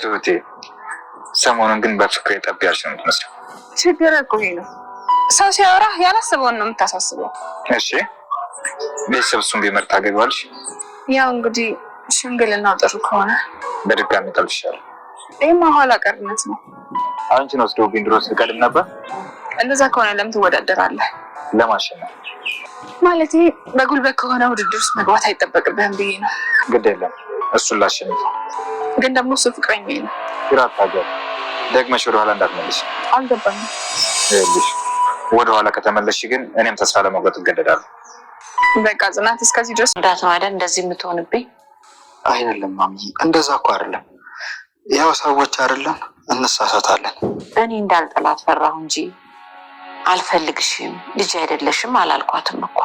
ትሁቴ ሰሞኑን ግን በፍቅር የጠቢያች ነው የምትመስለው። ችግር እኮ ይሄ ነው። ሰው ሲያወራ ያላሰበውን ነው የምታሳስበው። እሺ ቤተሰብ እሱን ቢመርጥ ታገቢዋለሽ? ያው እንግዲህ ሽምግልናው ጥሩ ከሆነ በድጋሚ ጠልሻለሁ። ይህማ ኋላ ቀርነት ነው። አንቺን ወስደውብኝ ድሮ ስቀድም ነበር። እንደዛ ከሆነ ለምን ትወዳደራለህ? ለማሸነፍ ማለቴ በጉልበት ከሆነ ውድድር ውስጥ መግባት አይጠበቅብህም ብዬ ነው። ግድ የለም እሱን ላሸንፍ። ግን ደግሞ እሱ ፍቅረኛዬ ነው። ግራ አታገቢ። ደግመሽ ወደኋላ እንዳትመለሽ። አልገባኝም። ይኸውልሽ ወደኋላ ከተመለሽ ግን እኔም ተስፋ ለመቁረጥ እገደዳለሁ። በቃ ጽናት እስከዚህ ድረስ እንዳት ነው አይደል እንደዚህ የምትሆንብኝ? አይደለም ማምዬ፣ እንደዛ እኮ አይደለም። ያው ሰዎች አይደለም እንሳሳታለን። እኔ እንዳልጠላት ፈራሁ እንጂ አልፈልግሽም ልጅ አይደለሽም አላልኳትም እኮ።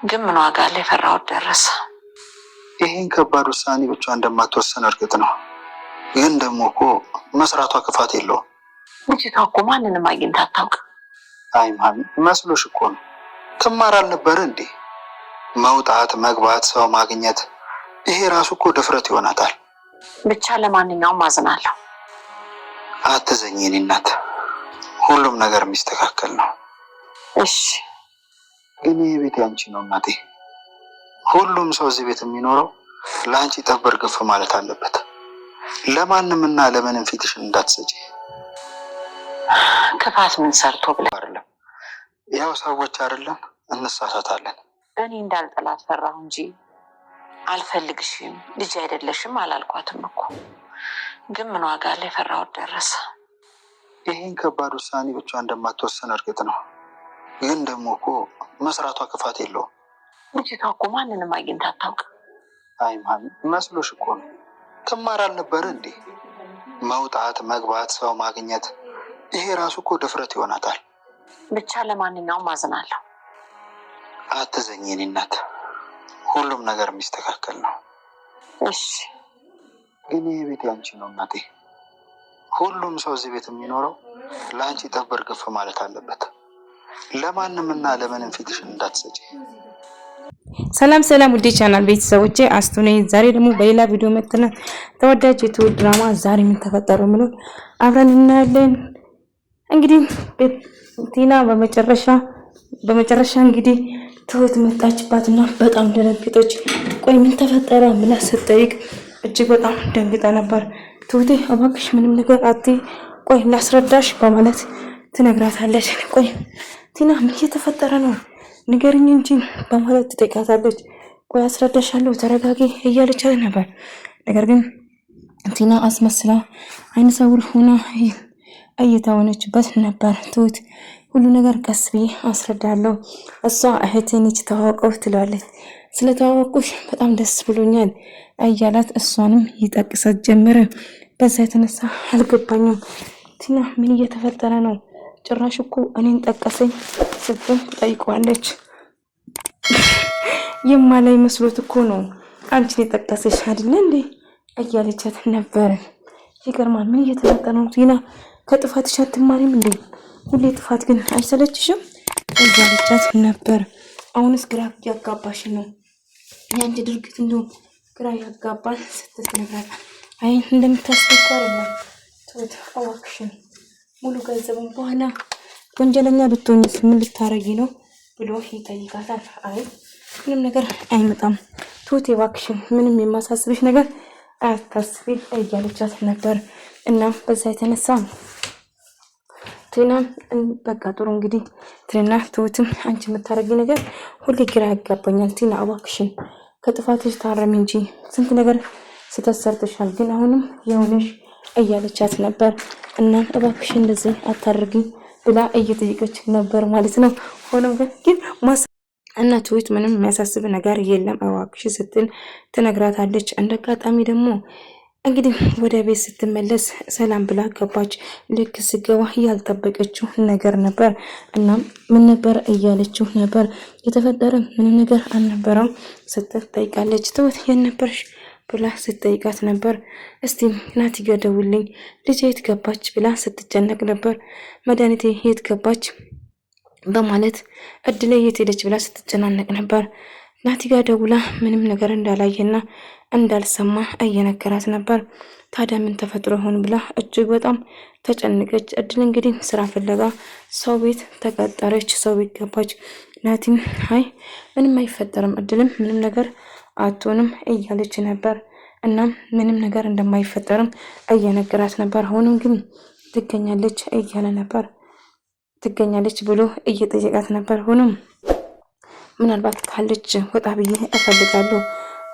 ግን ምን ዋጋ አለ? የፈራሁት ደረሰ። ይሄን ከባድ ውሳኔ ብቻ እንደማትወሰን እርግጥ ነው። ግን ደግሞ እኮ መስራቷ ክፋት የለውም። ልጅቷ እኮ ማንንም አግኝታ አታውቅም። አይ ማሚ መስሎሽ እኮ ነው። ትማር አልነበረ እንዴ? መውጣት መግባት፣ ሰው ማግኘት፣ ይሄ ራሱ እኮ ድፍረት ይሆናታል። ብቻ ለማንኛውም አዝናለሁ። አትዘኝ የኔ እናት፣ ሁሉም ነገር የሚስተካከል ነው። እሺ ግን ይህ ቤት ያንቺ ነው እናቴ። ሁሉም ሰው እዚህ ቤት የሚኖረው ለአንቺ ጠበር ግፍ ማለት አለበት። ለማንም እና ለምንም ፊትሽን እንዳትሰጪ። ክፋት ምን ሰርቶ ብለህ አይደለም። ያው ሰዎች አይደለም እንሳሳታለን። እኔ እንዳልጠላት ፈራሁ እንጂ አልፈልግሽም ልጅ አይደለሽም አላልኳትም እኮ። ግን ምን ዋጋ አለ? የፈራሁት ደረሰ። ይሄን ከባድ ውሳኔ ብቻ እንደማትወሰን እርግጥ ነው። ግን ደግሞ እኮ መስራቷ ክፋት የለውም። ልጅቷ እኮ ማንንም አግኝታ አታውቅም። አይ ማሚ መስሎሽ እኮ ነው። ትማር አልነበረ እንዴ? መውጣት መግባት፣ ሰው ማግኘት፣ ይሄ ራሱ እኮ ድፍረት ይሆናታል። ብቻ ለማንኛውም አዝናለሁ። አትዘኝ የኔ እናት፣ ሁሉም ነገር የሚስተካከል ነው። እሺ ግን ይህ ቤት ያንቺ ነው እናቴ። ሁሉም ሰው እዚህ ቤት የሚኖረው ለአንቺ ጠበር ግፍ ማለት አለበት። ለማንም እና ለምንም ፊትሽን እንዳትሰጪ። ሰላም ሰላም፣ ውዴ ቻናል ቤተሰቦቼ አስቱ ነኝ። ዛሬ ደግሞ በሌላ ቪዲዮ መጥተናል። ተወዳጅ የትሁት ድራማ ዛሬ ምን ተፈጠረው ምሎ አብረን እናያለን። እንግዲህ ቲና በመጨረሻ እንግዲህ ትሁት መጣችባትና በጣም ደነገጠች። ቆይ ምን ተፈጠረ ብላ ስትጠይቅ እጅግ በጣም ደንግጣ ነበር። ትሁቴ እባክሽ ምንም ነገር አትይ፣ ቆይ ላስረዳሽ በማለት ትነግራታለች። ቆይ ቲና ምን እየተፈጠረ ነው ንገሪኝ እንጂ በማለት ትጠይቃታለች። ቆይ አስረዳሻለሁ ተረጋጊ እያለቻት ነበር። ነገር ግን ቲና አስመስላ አይነ ሰውር ሆና እየታወነችበት ነበር። ትሁት ሁሉ ነገር ቀስ ብዬ አስረዳለሁ፣ እሷ እህቴ ነች ተዋወቀው ትላለች። ስለተዋወቁሽ በጣም ደስ ብሎኛል እያላት እሷንም ይጠቅሳት ጀመረ። በዛ የተነሳ አልገባኝም ቲና ምን እየተፈጠረ ነው? ጭራሽ እኮ እኔን ጠቀሰኝ ስትል ትጠይቀዋለች። የማላይ መስሎት እኮ ነው አንቺን የጠቀሰሽ አይደል እንዴ እያለቻት ነበር። ይገርማል። ምን እየተፈጠረ ነው ቲና? ከጥፋትሽ አትማሪም እንዴ? ሁሌ ጥፋት ግን አይሰለችሽም እያለቻት ነበር። አሁንስ ግራ ያጋባሽ ነው ያንቺ ድርጊት እንደው ግራ ያጋባል ስትል ነበር። አይ እንደምታስፈቅር ነው ትሁት እባክሽን ሙሉ ገንዘቡን በኋላ ወንጀለኛ ብትሆኚስ ምን ልታረጊ ነው ብሎ ይጠይቃታል። አይ ምንም ነገር አይመጣም ትሁት እባክሽን ምንም የማሳስብሽ ነገር አታስቢ እያለቻት ነበር። እናም በዛ የተነሳ ቲና በቃ ጥሩ እንግዲህ ትልና ትሁትም አንቺ የምታረጊ ነገር ሁሌ ግራ ያጋባኛል ቲና እባክሽን ከጥፋትሽ ታረሚ እንጂ ስንት ነገር ስተሰርተሻል፣ ግን አሁንም የሆነሽ እያለቻት ነበር። እና እባክሽን እንደዚህ አታርጊ ብላ እየጠየቀች ነበር ማለት ነው። ሆኖም ግን እና ትሁት ምንም የሚያሳስብ ነገር የለም እባክሽ ስትል ትነግራታለች። እንደ አጋጣሚ ደግሞ እንግዲህ ወደ ቤት ስትመለስ ሰላም ብላ ገባች። ልክ ስገባ ያልጠበቀችው ነገር ነበር። እናም ምን ነበር እያለችው ነበር። የተፈጠረ ምንም ነገር አልነበረም ስትል ጠይቃለች። ትሁት የት ነበርሽ ብላ ስትጠይቃት ነበር። እስቲ ናቲ ገደውልኝ ልጄ የት ገባች ብላ ስትጨነቅ ነበር። መድኃኒቴ የት ገባች በማለት እድሌ የት ሄደች ብላ ስትጨናነቅ ነበር። ናቲ ጋር ደውላ ምንም ነገር እንዳላየና እንዳልሰማ እየነገራት ነበር። ታዲያ ምን ተፈጥሮ ሆን ብላ እጅግ በጣም ተጨነቀች። እድል እንግዲህ ስራ ፍለጋ ሰው ቤት ተቀጠረች፣ ሰው ቤት ገባች። ናቲም አይ ምንም አይፈጠርም፣ እድልም ምንም ነገር አትሆንም እያለች ነበር። እናም ምንም ነገር እንደማይፈጠርም እየነገራት ነበር። አሁንም ግን ትገኛለች እያለ ነበር። ትገኛለች ብሎ እየጠየቃት ነበር። ሆኖም ምናልባት ካለች ወጣ ብዬ እፈልጋለሁ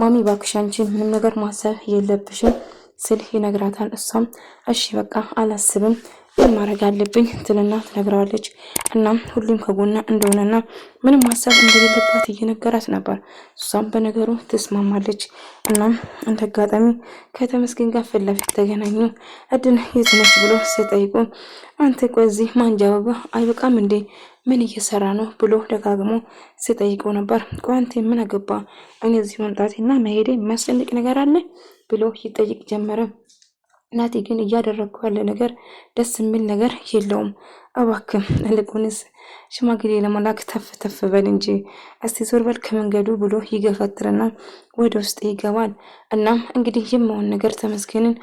ማሚ እባክሽ አንቺ ምንም ነገር ማሰብ የለብሽም ስል ይነግራታል። እሷም እሺ በቃ አላስብም ምን ማድረግ አለብኝ ትልና ትነግረዋለች። እናም ሁሉም ከጎና እንደሆነና ምንም ማሰብ እንደሌለባት እየነገራት ነበር። እሷም በነገሩ ትስማማለች። እናም እንደ አጋጣሚ ከተመስገን ጋር ፊት ለፊት ተገናኙ። እድል የት ነች ብሎ ሲጠይቁ አንተ ቆዚህ ማንጃበባ አይበቃም እንዴ ምን እየሰራ ነው ብሎ ደጋግሞ ሲጠይቀው ነበር። ቋንቴ ምን አገባ እኔ እዚህ መምጣቴና መሄዴ የሚያስጨንቅ ነገር አለ ብሎ ይጠይቅ ጀመረ። ናቲ ግን እያደረግኩ ያለ ነገር ደስ የሚል ነገር የለውም። እባክህ ልቁንስ ሽማግሌ ለመላክ ተፍ በል እንጂ እስቲ ዞር በል ከመንገዱ ብሎ ይገፈትርና ወደ ውስጥ ይገባል። እናም እንግዲህ የማውን ነገር ተመስገንን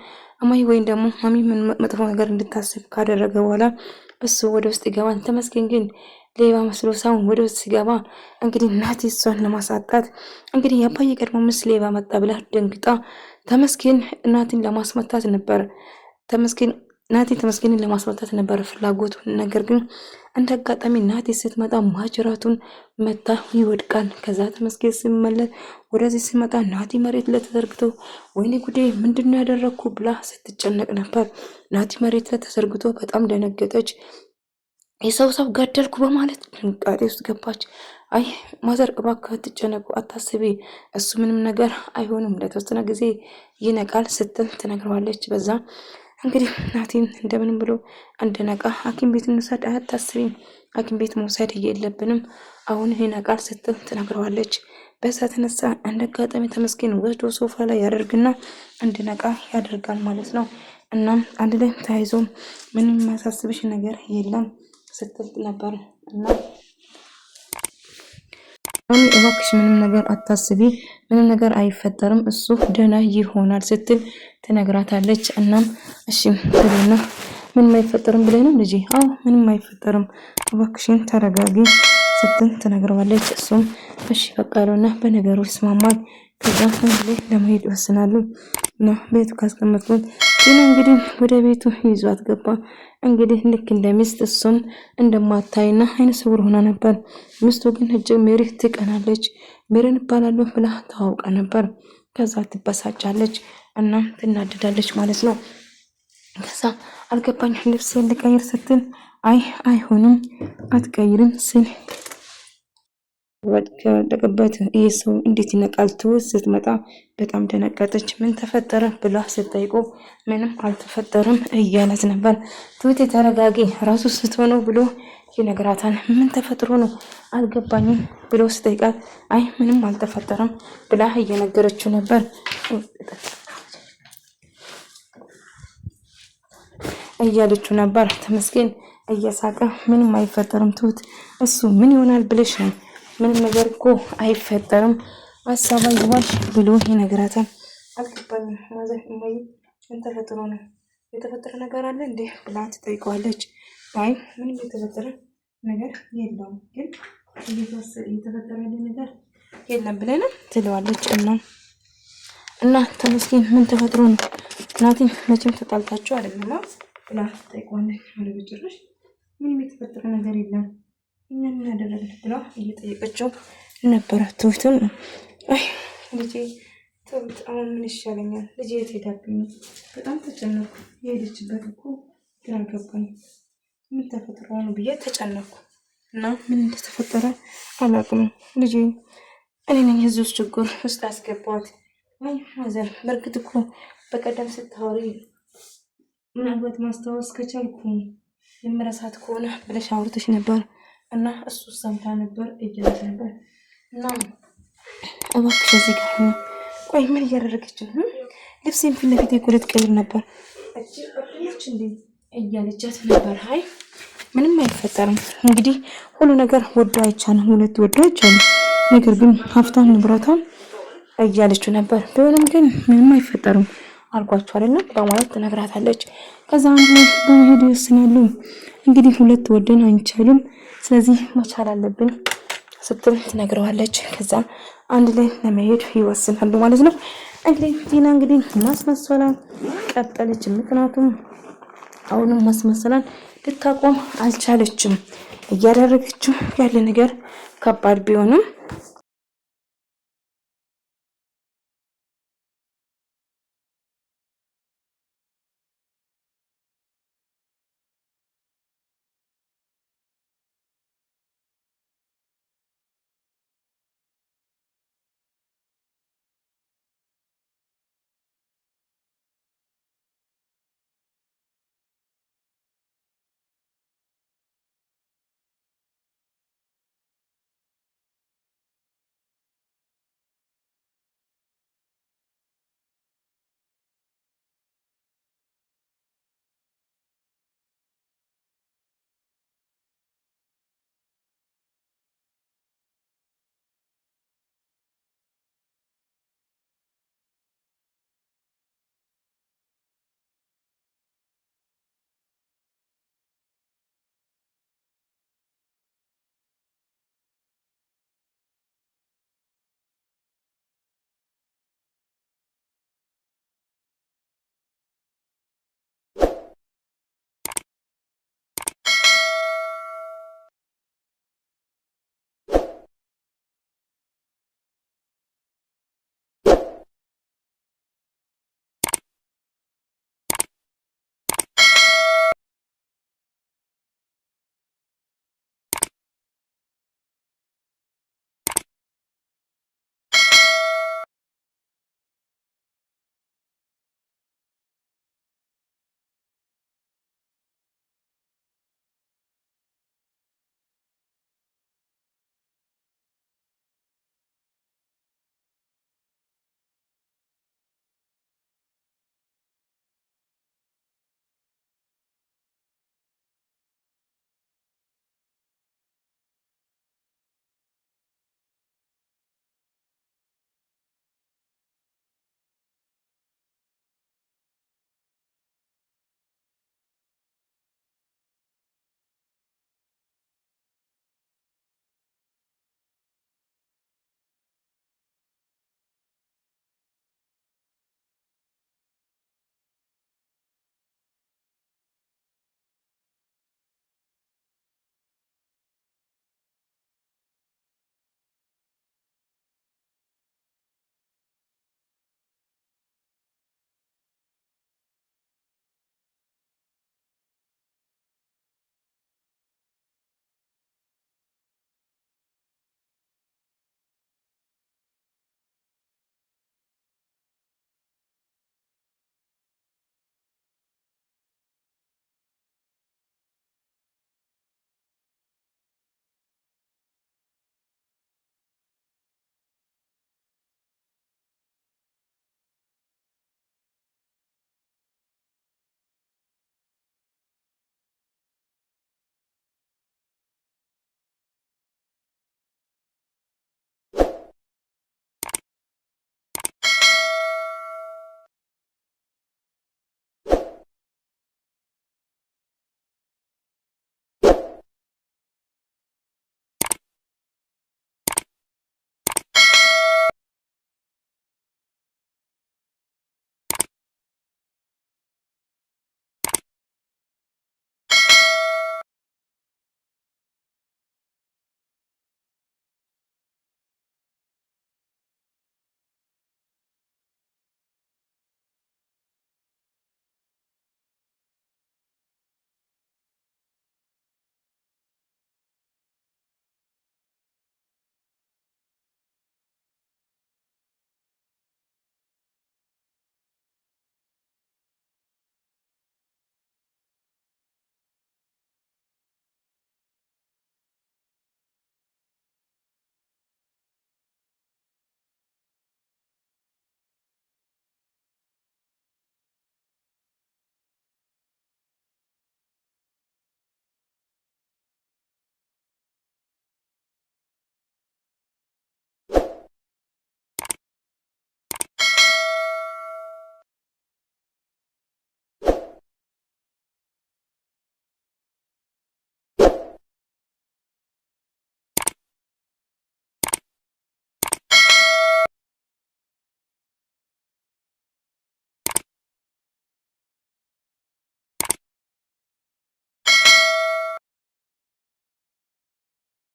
አማይ ወይም ደግሞ ማሚ ምን መጥፎ ነገር እንድታስብ ካደረገ በኋላ እሱ ወደ ውስጥ ይገባል። ተመስገን ግን ሌባ መስሎ ሳይሆን ወደ ውስጥ ሲገባ እንግዲህ ናቲ እሷን ለማሳጣት እንግዲህ የአባዬ ቀድሞ ምስ ሌባ መጣ ብላ ደንግጣ ተመስገን ናቲን ለማስመታት ነበር። ተመስገንን ለማስመታት ነበር ፍላጎቱ። ነገር ግን እንደ አጋጣሚ ናቲ ስትመጣ ማጅራቱን መታ ይወድቃል። ከዛ ተመስገን ሲመለስ ወደዚህ ሲመጣ ናቲ መሬት ላይ ተዘርግቶ ወይኔ ጉዴ ምንድነው ያደረኩ ብላ ስትጨነቅ ነበር። ናቲ መሬት ላይ ተዘርግቶ በጣም ደነገጠች። የሰው ገደልኩ በማለት ድንጋጤ ውስጥ ገባች። አይ ማዘር እባክህ አትጨነቁ፣ አታስቢ፣ እሱ ምንም ነገር አይሆንም፣ ለተወሰነ ጊዜ ይነቃል ስትል ትነግረዋለች። በዛ እንግዲህ ናቲን እንደምንም ብሎ እንደነቃ ሐኪም ቤት እንውሰድ፣ አታስቢ፣ ሐኪም ቤት መውሰድ የለብንም አሁን ይነቃል ስትል ትነግረዋለች። በዛ ተነሳ እንደ አጋጣሚ ተመስገን ወስዶ ሶፋ ላይ ያደርግና እንድነቃ ያደርጋል ማለት ነው። እናም አንድ ላይ ተያይዞ ምንም የሚያሳስብሽ ነገር የለም ስትል ነበር። እና እባክሽ ምንም ነገር አታስቢ፣ ምንም ነገር አይፈጠርም፣ እሱ ደህና ይሆናል ስትል ትነግራታለች። እናም እሺ ብለና ምንም አይፈጠርም ብለህ ነው ልጄ? አዎ ምንም አይፈጠርም፣ እባክሽን ተረጋጊ ስትል ትነግረዋለች። እሱም እሺ በቃ አለውና በነገሩ ይስማማል። ከዛ እንግዲህ ለመሄድ ይወስናሉ። እና ቤቱ ካስቀመጥኩት ግን እንግዲህ ወደ ቤቱ ይዟት ገባ። እንግዲህ ልክ እንደ ሚስት እሱም እንደማታይና አይነ ስውር ሆና ነበር። ሚስቱ ግን እጅግ ሜሪ ትቀናለች። ሜሪን እባላለሁ ብላ ታውቃ ነበር። ከዛ ትበሳጫለች እና ትናደዳለች ማለት ነው። ከዛ አልገባኝ ልብስ ልቀይር ስትል አይ አይሆንም አትቀይርም ስል ወደቀበት ይሄ ሰው እንዴት ይነቃል? ትውስ ስትመጣ በጣም ደነቀጠች። ምን ተፈጠረ ብላ ስትጠይቀው ምንም አልተፈጠረም እያለት ነበር። ትውት ተረጋጊ ራሱ ስትሆነው ብሎ ይነግራታል። ምን ተፈጥሮ ነው አልገባኝም ብሎ ስትጠይቃት አይ ምንም አልተፈጠረም ብላ እየነገረችው ነበር እያለችው ነበር። ተመስገን እየሳቀ ምንም አይፈጠርም ትውት እሱ ምን ይሆናል ብለሽ ነው ምንም ነገር እኮ አይፈጠርም ሀሳብ አይዋሽ ብሎ ይነግራታል። አልገባኝም ማዘር እማዬ ምን ተፈጥሮ ነው የተፈጠረ ነገር አለ እንዴ ብላ ትጠይቀዋለች። አይ ምንም የተፈጠረ ነገር የለውም ግን የተፈጠረ ነገር የለም ብለን ትለዋለች። እና ተመስገን ምን ተፈጥሮ ነው ናቲ መቼም ተጣልታችሁ አይደለም ብላ ትጠይቀዋለች። አለ በጭራሽ ምንም የተፈጠረ ነገር የለም እኛ ምን ያደረግን ብላ እየጠየቀችው ነበረ። ትሁትም አይ ልጄ ትሁት አሁን ምን ይሻለኛል ልጄ የት ሄዳብኝ በጣም ተጨነኩ። የሄደችበት እኮ ግራ ገባኝ። ምን ተፈጥሮ ነው ብዬ ተጨነኩ እና ምን እንደተፈጠረ አላውቅም። ልጄ እኔ ነኝ እዚህ ችግር ውስጥ አስገባት። አይ ማዘር በእርግጥ እኮ በቀደም ስታወሪ ምናልባት ማስታወስ ከቻልኩ የምረሳት ከሆነ ብለሽ አውርተሽ ነበር እና እሱ ሰምታ ነበር እጅላት ነበር እና እባክሽ እዚህ ጋር ቆይ ምን እያደረገች ነው? ልብሴን ፊት ለፊት እኮ ልትቀይር ነበር እያለቻት ነበር። አይ ምንም አይፈጠርም እንግዲህ ሁሉ ነገር ወዶ አይቻልም፣ ሁለት ወዶ አይቻልም። ነገር ግን ሀብታም ንብረቷን እያለችው ነበር። ቢሆንም ግን ምንም አይፈጠርም አልኳቸው አይደለም በማለት ትነግራታለች። ከዛ አንድ ላይ በመሄድ ይወስናሉ። እንግዲህ ሁለት ወደን አንችልም፣ ስለዚህ መቻል አለብን ስትል ትነግረዋለች። ከዛ አንድ ላይ ለመሄድ ይወስናሉ ማለት ነው። እንግዲህ ቲና እንግዲህ ማስመሰሏን ቀጠለች። ምክንያቱም አሁንም ማስመሰሏን ልታቆም አልቻለችም። እያደረገችው ያለ ነገር ከባድ ቢሆንም